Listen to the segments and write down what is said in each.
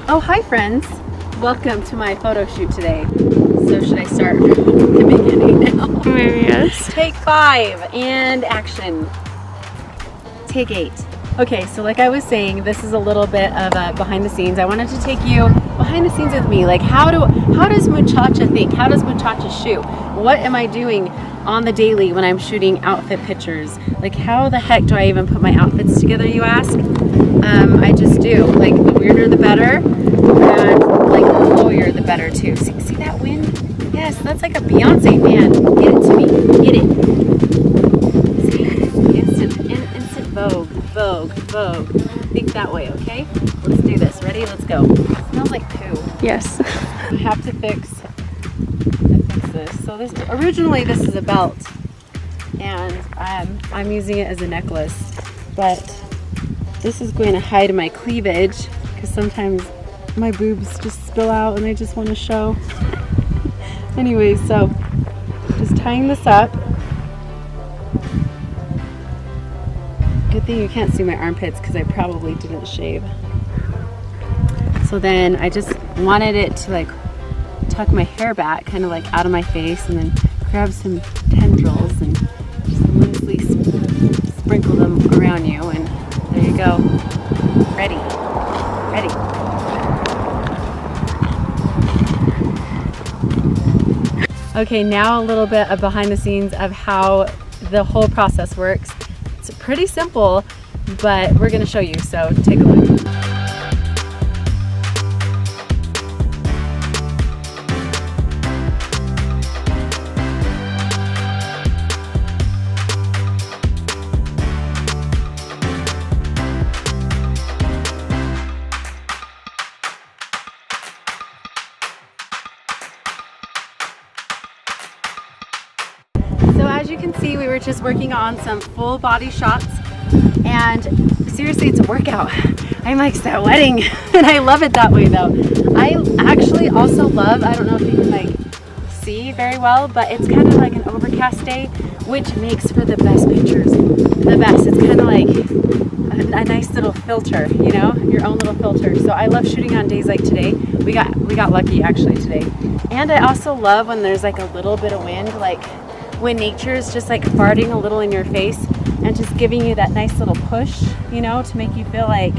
Oh, hi friends. Welcome to my photo shoot today. So should I start from the beginning now? Maybe yes. Take 5 and action. Take 8. Okay, so like I was saying, this is a little bit of a behind the scenes. I wanted to take you behind the scenes with me. Like how does muchacha think? How does muchacha shoot? What am I doing on the daily when I'm shooting outfit pictures? Like how the heck do I even put my outfits together, you ask? I just do. Like the weirder the better, and like the flowier the better too. See that wind? Yes, that's like a Beyonce fan. Get it to me. Get it. See? Instant Vogue. Think that way, okay? Let's do this. Ready? Let's go. It smells like poo. Yes. I have to fix this. So originally this is a belt, and I'm using it as a necklace, but this is going to hide my cleavage because sometimes my boobs just spill out and I just want to show. Anyways, so just tying this up. Good thing you can't see my armpits because I probably didn't shave. So then I just wanted it to like tuck my hair back, kind of like out of my face, and then grab some tendrils and just loosely sprinkle them around you, and there you go. Ready. Okay, now a little bit of behind the scenes of how the whole process works. It's pretty simple, but we're gonna show you, so take a look. So as you can see, we were just working on some full body shots, and seriously, it's a workout. I'm like sweating and I love it that way though. I actually also love, I don't know if you can like see very well, but it's kind of like an overcast day, which makes for the best pictures. The best. It's kind of like a nice little filter, you know, your own little filter. So I love shooting on days like today. We got lucky actually today. And I also love when there's like a little bit of wind, like when nature's just like farting a little in your face and just giving you that nice little push, you know, to make you feel like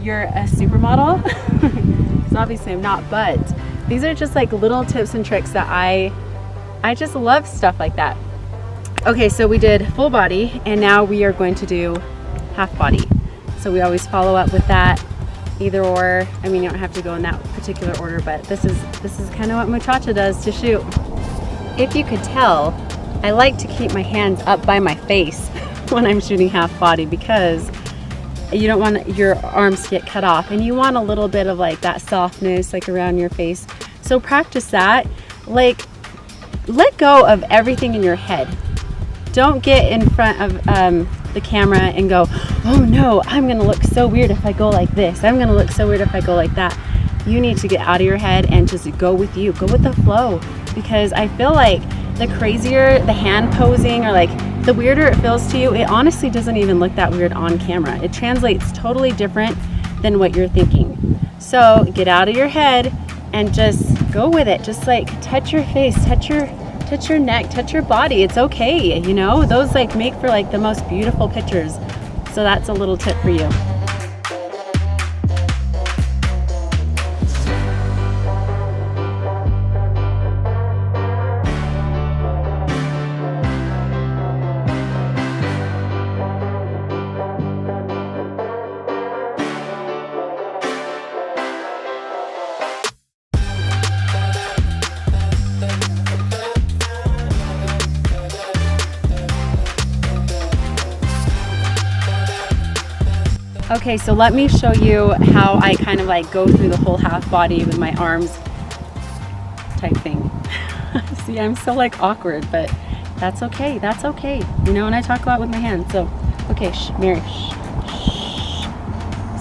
you're a supermodel. Because obviously I'm not, but these are just like little tips and tricks that I just love stuff like that. Okay, so we did full body and now we are going to do half body. So we always follow up with that, either or. I mean, you don't have to go in that particular order, but this is kind of what muchacha does to shoot. If you could tell, I like to keep my hands up by my face when I'm shooting half body because you don't want your arms to get cut off, and you want a little bit of like that softness like around your face. So practice that. Like, let go of everything in your head. Don't get in front of the camera and go, oh no, I'm gonna look so weird if I go like this. I'm gonna look so weird if I go like that. You need to get out of your head and just go with you. Go with the flow. Because I feel like the crazier the hand posing or like the weirder it feels to you, it honestly doesn't even look that weird on camera. It translates totally different than what you're thinking. So get out of your head and just go with it. Just like touch your face, touch your neck, touch your body. It's okay, you know? Those like make for like the most beautiful pictures. So that's a little tip for you. Okay, so let me show you how I kind of like go through the whole half body with my arms type thing. See, I'm so like awkward, but that's okay. That's okay. You know, and I talk a lot with my hands. So, okay, Mary, shh.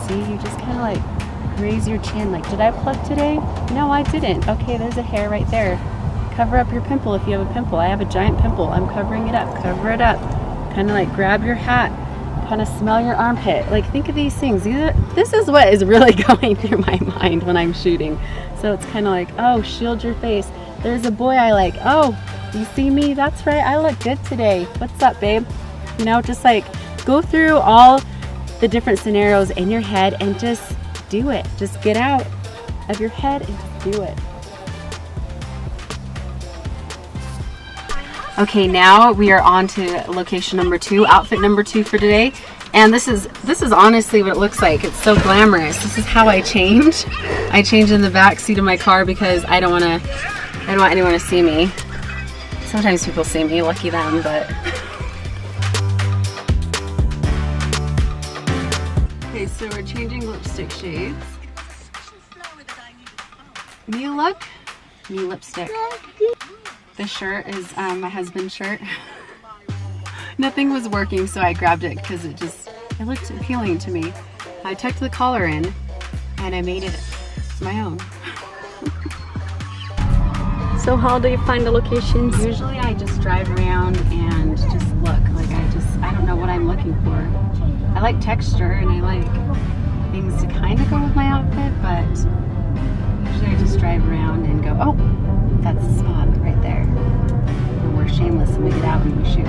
See, you just kind of like raise your chin. Like, did I pluck today? No, I didn't. Okay, there's a hair right there. Cover up your pimple if you have a pimple. I have a giant pimple. I'm covering it up. Cover it up. Kind of like grab your hat. kind of smell your armpit. Like, think of these things. This is what is really going through my mind when I'm shooting. So it's kind of like, oh, shield your face. There's a boy I like. Oh, you see me? That's right. I look good today. What's up, babe? You know, just like go through all the different scenarios in your head and just do it. Just get out of your head and just do it. Okay, now we are on to location number 2, outfit number 2 for today. And this is honestly what it looks like. It's so glamorous. This is how I change. I change in the back seat of my car because I don't want anyone to see me. Sometimes people see me, lucky them, but. Okay, so we're changing lipstick shades. New look, new lipstick. This shirt is my husband's shirt. Nothing was working, so I grabbed it because it looked appealing to me. I tucked the collar in and I made it my own. So how do you find the locations? Usually I just drive around and just look. Like I don't know what I'm looking for. I like texture and I like things to kind of go with my outfit, but usually I just drive around and go, oh, that's the spot right there. And we're shameless and we get out and we shoot.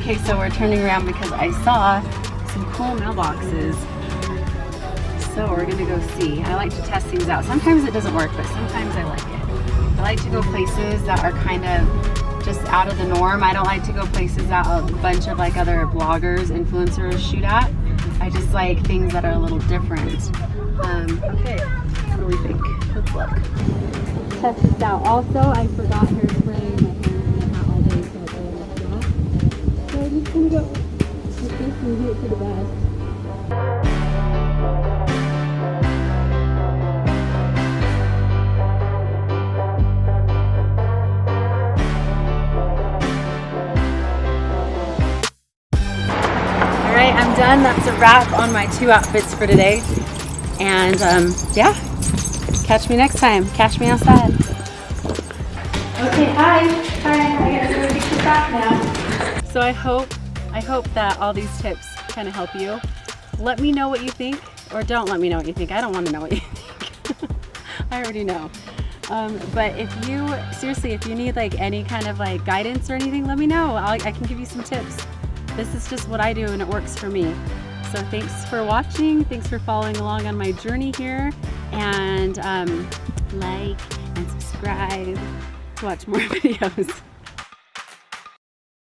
Okay, so we're turning around because I saw some cool mailboxes. So we're gonna go see. I like to test things out. Sometimes it doesn't work, but sometimes I like it. I like to go places that are kind of just out of the norm. I don't like to go places that a bunch of like other bloggers, influencers shoot at. I just like things that are a little different. Okay, what do we think? Let's look. Test this out. Also, I forgot hairspray in my hair and not all day, so it's really messed up. So I'm just gonna go with this and do it to the best. Alright, I'm done. That's a wrap on my 2 outfits for today. And yeah, catch me next time. Catch me outside. Okay, hi. I gotta go get you back now. So I hope that all these tips kind of help you. Let me know what you think, or don't let me know what you think. I don't want to know what you think. I already know. But if you need like any kind of like guidance or anything, let me know. I can give you some tips. This is just what I do and it works for me. So thanks for watching. Thanks for following along on my journey here. And like and subscribe to watch more videos.